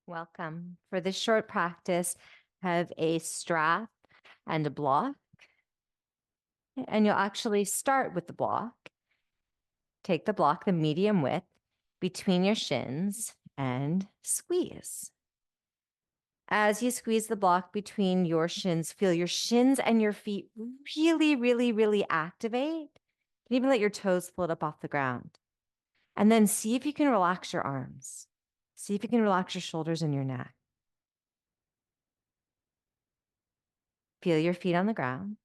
Welcome. For this short practice, have a strap and a block. And you'll actually start with the block. Take the block, the medium width, between your shins and squeeze. As you squeeze the block between your shins, feel your shins and your feet really, really, really activate. You can even let your toes float up off the ground. And then see if you can relax your arms. See if you can relax your shoulders and your neck. Feel your feet on the ground.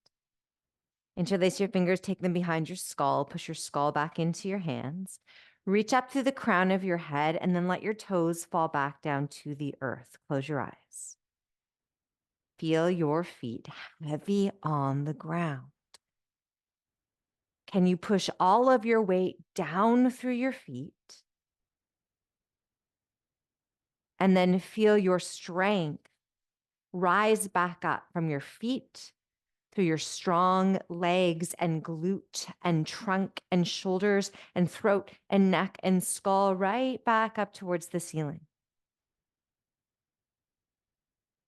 Interlace your fingers, take them behind your skull, push your skull back into your hands. Reach up through the crown of your head and then let your toes fall back down to the earth. Close your eyes. Feel your feet heavy on the ground. Can you push all of your weight down through your feet? And then feel your strength rise back up from your feet through your strong legs and glute and trunk and shoulders and throat and neck and skull, right back up towards the ceiling.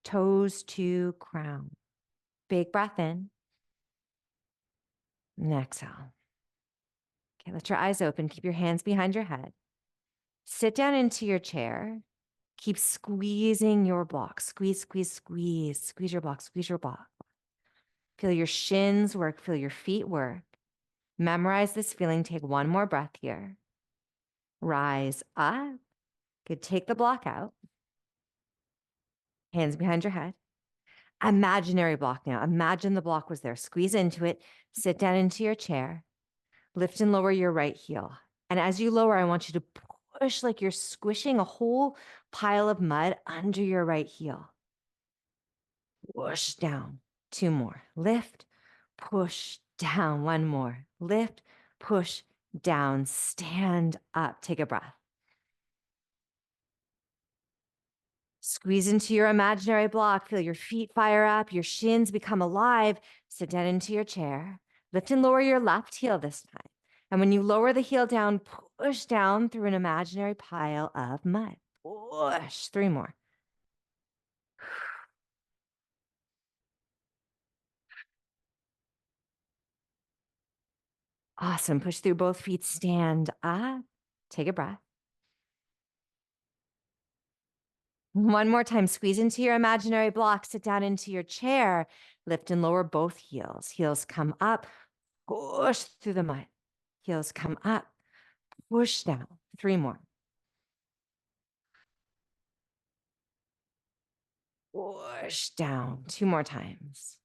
Toes to crown. Big breath in and exhale. Okay, let your eyes open. Keep your hands behind your head. Sit down into your chair. Keep squeezing your block. Squeeze, squeeze, squeeze. Squeeze your block, squeeze your block. Feel your shins work. Feel your feet work. Memorize this feeling. Take one more breath here. Rise up. Good. Take the block out. Hands behind your head. Imaginary block now. Imagine the block was there. Squeeze into it. Sit down into your chair. Lift and lower your right heel. And as you lower, I want you to push like you're squishing a whole pile of mud under your right heel. Push down. Two more. Lift, push down. One more. Lift, push down. Stand up. Take a breath. Squeeze into your imaginary block. Feel your feet fire up. Your shins become alive. Sit down into your chair. Lift and lower your left heel this time. And when you lower the heel down, push down through an imaginary pile of mud. Push. Three more. Awesome. Push through both feet. Stand up. Take a breath. One more time. Squeeze into your imaginary block. Sit down into your chair. Lift and lower both heels. Heels come up. Push through the mud. Heels come up. Push down. Three more. Push down. Two more times.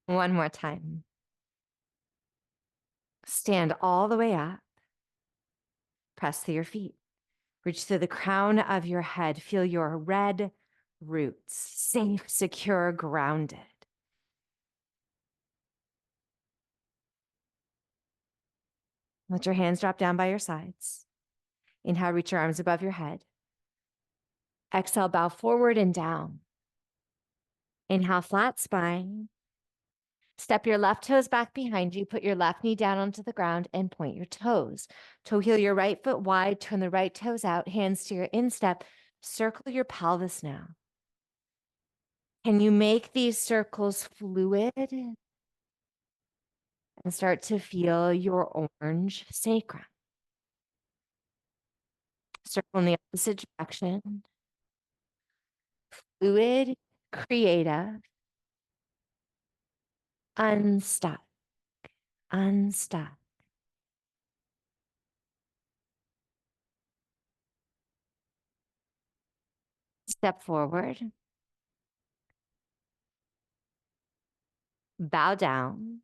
One more time. Stand all the way up. Press through your feet. Reach through the crown of your head. Feel your red roots. Safe, secure, grounded. Let your hands drop down by your sides. Inhale, reach your arms above your head. Exhale, bow forward and down. Inhale, flat spine. Step your left toes back behind you. Put your left knee down onto the ground and point your toes. Toe heel your right foot wide. Turn the right toes out. Hands to your instep. Circle your pelvis now. Can you make these circles fluid? And start to feel your orange sacrum. Circle in the opposite direction. Fluid, creative, unstuck, unstuck. Step forward. Bow down.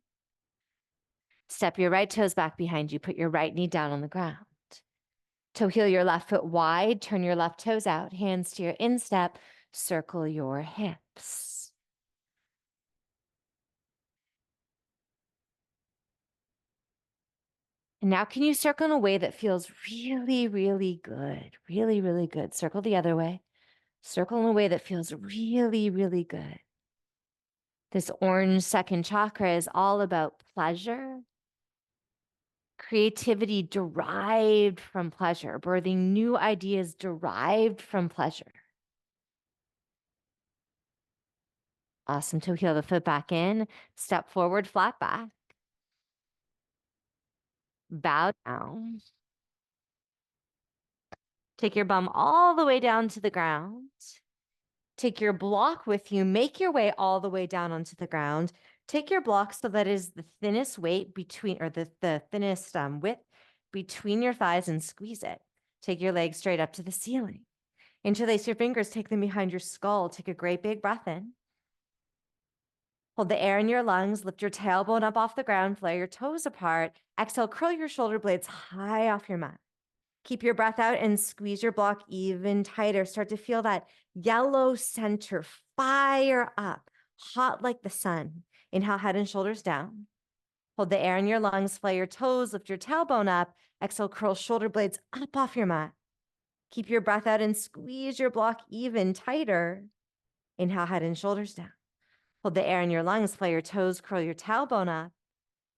Step your right toes back behind you. Put your right knee down on the ground. Toe heel your left foot wide. Turn your left toes out. Hands to your instep. Circle your hips. And now can you circle in a way that feels really, really good? Really, really good. Circle the other way. Circle in a way that feels really, really good. This orange second chakra is all about pleasure, creativity derived from pleasure, birthing new ideas derived from pleasure. Awesome. To heel the foot back in, step forward, flat back, bow down. Take your bum all the way down to the ground. Take your block with you, make your way all the way down onto the ground. Take your block so that is the thinnest weight between, or the thinnest width between your thighs, and squeeze it. Take your legs straight up to the ceiling. Interlace your fingers, take them behind your skull. Take a great big breath in. Hold the air in your lungs, lift your tailbone up off the ground, flare your toes apart. Exhale, curl your shoulder blades high off your mat. Keep your breath out and squeeze your block even tighter. Start to feel that yellow center fire up, hot like the sun. Inhale, head and shoulders down. Hold the air in your lungs, flare your toes, lift your tailbone up. Exhale, curl shoulder blades up off your mat. Keep your breath out and squeeze your block even tighter. Inhale, head and shoulders down. Hold the air in your lungs, flare your toes, curl your tailbone up.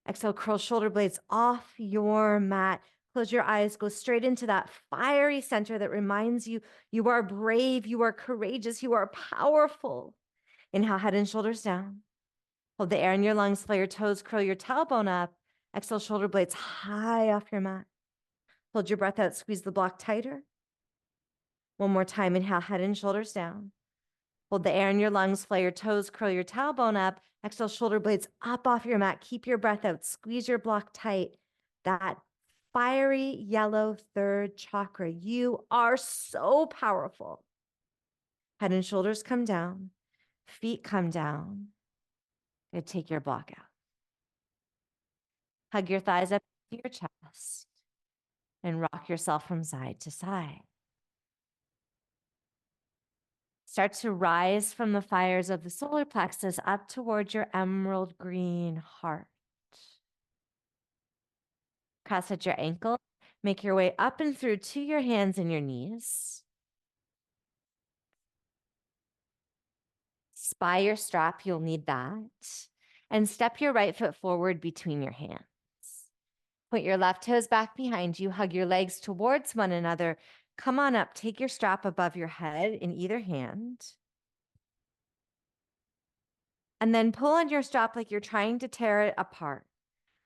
Exhale, curl shoulder blades off your mat. Close your eyes, go straight into that fiery center that reminds you you are brave, you are courageous, you are powerful. Inhale, head and shoulders down. Hold the air in your lungs, flare your toes, curl your tailbone up. Exhale, shoulder blades high off your mat. Hold your breath out, squeeze the block tighter. One more time, inhale, head and shoulders down. Hold the air in your lungs, flare your toes, curl your tailbone up. Exhale, shoulder blades up off your mat. Keep your breath out, squeeze your block tight. That fiery yellow third chakra. You are so powerful. Head and shoulders come down, feet come down. Good, take your block out. Hug your thighs up to your chest and rock yourself from side to side. Start to rise from the fires of the solar plexus up towards your emerald green heart. Cross at your ankle. Make your way up and through to your hands and your knees. Spy your strap, you'll need that. And step your right foot forward between your hands. Point your left toes back behind you. Hug your legs towards one another. Come on up. Take your strap above your head in either hand. And then pull on your strap like you're trying to tear it apart.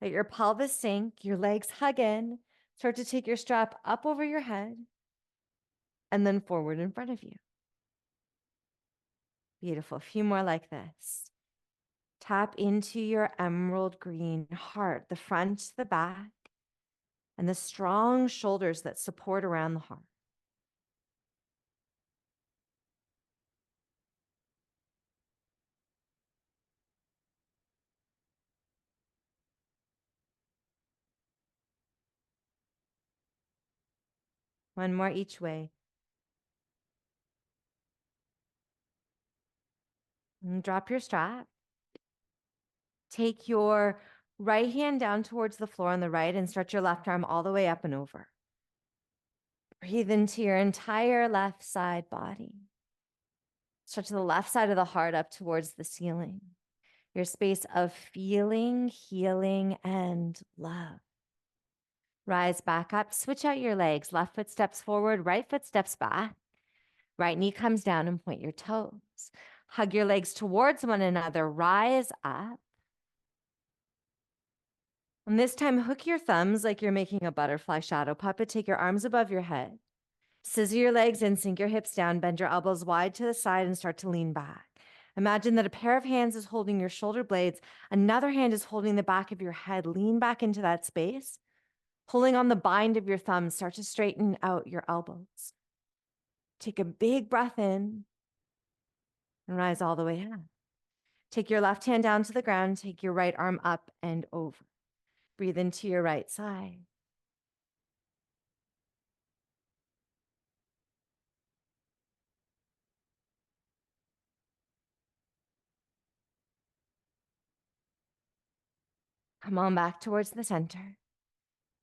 Let your pelvis sink, your legs hug in. Start to take your strap up over your head and then forward in front of you. Beautiful. A few more like this. Tap into your emerald green heart, the front, the back, and the strong shoulders that support around the heart. One more each way. And drop your strap. Take your right hand down towards the floor on the right and stretch your left arm all the way up and over. Breathe into your entire left side body. Stretch the left side of the heart up towards the ceiling. Your space of feeling, healing, and love. Rise back up, switch out your legs. Left foot steps forward, right foot steps back. Right knee comes down and point your toes. Hug your legs towards one another, rise up. And this time, hook your thumbs like you're making a butterfly shadow puppet. Take your arms above your head. Scissor your legs in, sink your hips down, bend your elbows wide to the side and start to lean back. Imagine that a pair of hands is holding your shoulder blades. Another hand is holding the back of your head. Lean back into that space. Pulling on the bind of your thumbs, start to straighten out your elbows. Take a big breath in and rise all the way up. Take your left hand down to the ground. Take your right arm up and over. Breathe into your right side. Come on back towards the center.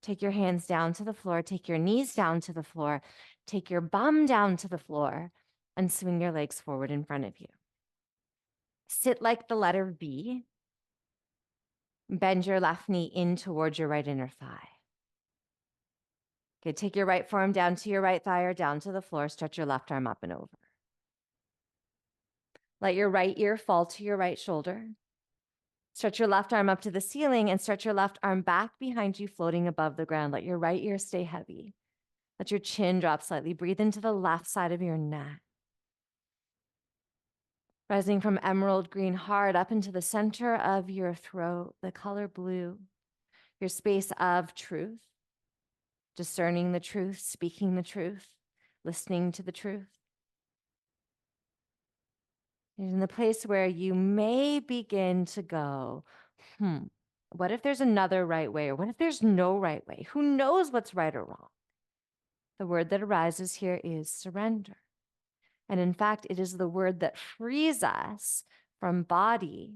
Take your hands down to the floor. Take your knees down to the floor. Take your bum down to the floor and swing your legs forward in front of you. Sit like the letter V. Bend your left knee in towards your right inner thigh. Okay, take your right forearm down to your right thigh or down to the floor. Stretch your left arm up and over. Let your right ear fall to your right shoulder. Stretch your left arm up to the ceiling and stretch your left arm back behind you, floating above the ground. Let your right ear stay heavy. Let your chin drop slightly. Breathe into the left side of your neck. Rising from emerald green heart up into the center of your throat, the color blue, your space of truth, discerning the truth, speaking the truth, listening to the truth. In the place where you may begin to go, what if there's another right way? Or what if there's no right way? Who knows what's right or wrong? The word that arises here is surrender. And in fact, it is the word that frees us from body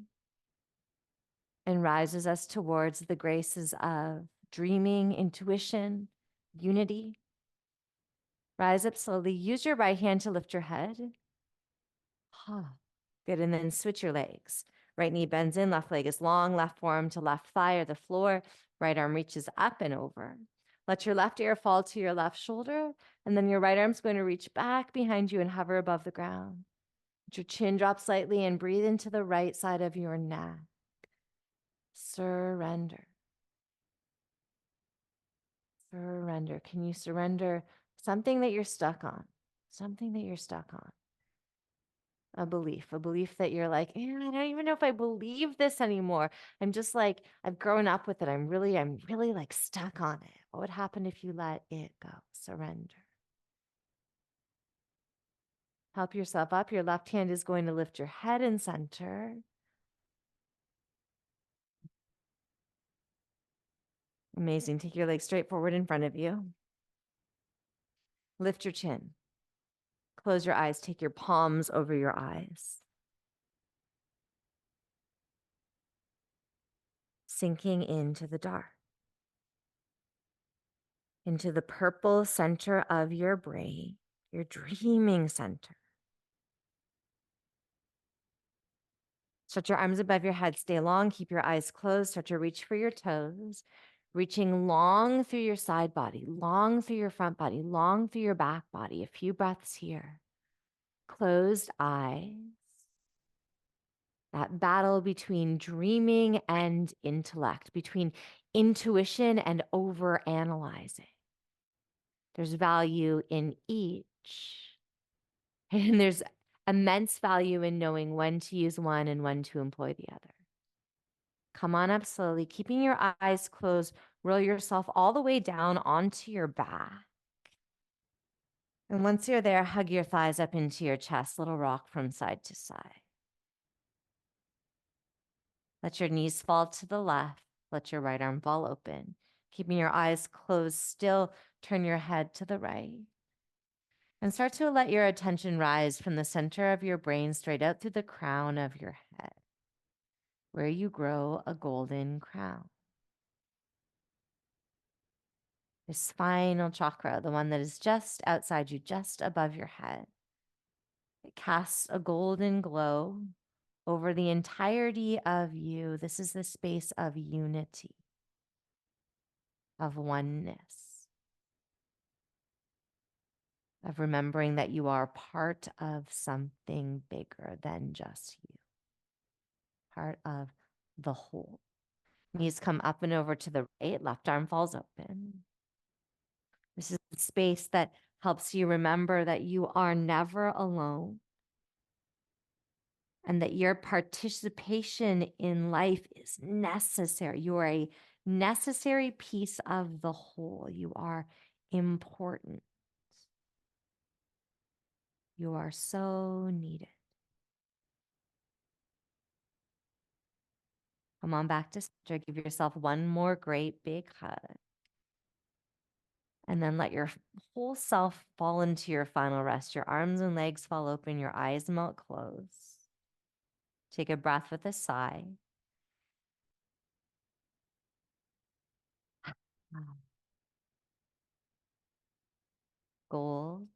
and rises us towards the graces of dreaming, intuition, unity. Rise up slowly. Use your right hand to lift your head. Good. And then switch your legs. Right knee bends in, left leg is long, left forearm to left thigh or the floor. Right arm reaches up and over. Let your left ear fall to your left shoulder. And then your right arm's going to reach back behind you and hover above the ground. Let your chin drop slightly and breathe into the right side of your neck. Surrender. Surrender. Can you surrender something that you're stuck on? Something that you're stuck on. A belief that you're like, I don't even know if I believe this anymore. I'm just like, I've grown up with it. I'm really like stuck on it. What would happen if you let it go? Surrender. Help yourself up. Your left hand is going to lift your head and center. Amazing. Take your legs straight forward in front of you. Lift your chin. Close your eyes. Take your palms over your eyes. Sinking into the dark, into the purple center of your brain, your dreaming center. Stretch your arms above your head. Stay long. Keep your eyes closed. Start to reach for your toes, reaching long through your side body, long through your front body, long through your back body. A few breaths here. Closed eyes. That battle between dreaming and intellect, between intuition and overanalyzing. There's value in each. And there's immense value in knowing when to use one and when to employ the other. Come on up slowly, keeping your eyes closed. Roll yourself all the way down onto your back. And once you're there, hug your thighs up into your chest, little rock from side to side. Let your knees fall to the left. Let your right arm fall open. Keeping your eyes closed still, turn your head to the right. And start to let your attention rise from the center of your brain straight out through the crown of your head, where you grow a golden crown. Your spinal chakra, the one that is just outside you, just above your head. It casts a golden glow over the entirety of you. This is the space of unity, of oneness, of remembering that you are part of something bigger than just you, part of the whole. Knees come up and over to the right, left arm falls open. This is the space that helps you remember that you are never alone and that your participation in life is necessary. You are a necessary piece of the whole. You are important. You are so needed. Come on back to center. Give yourself one more great big hug. And then let your whole self fall into your final rest. Your arms and legs fall open, your eyes melt closed. Take a breath with a sigh. Gold,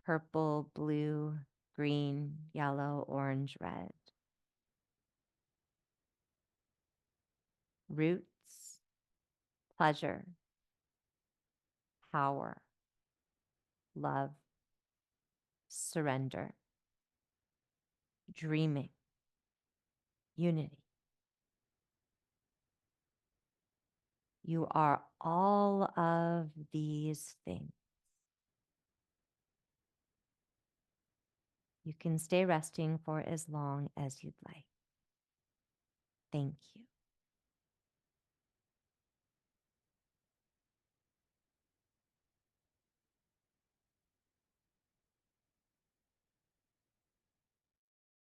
purple, blue, green, yellow, orange, red. Roots, pleasure, power, love, surrender, dreaming, unity. You are all of these things. You can stay resting for as long as you'd like. Thank you.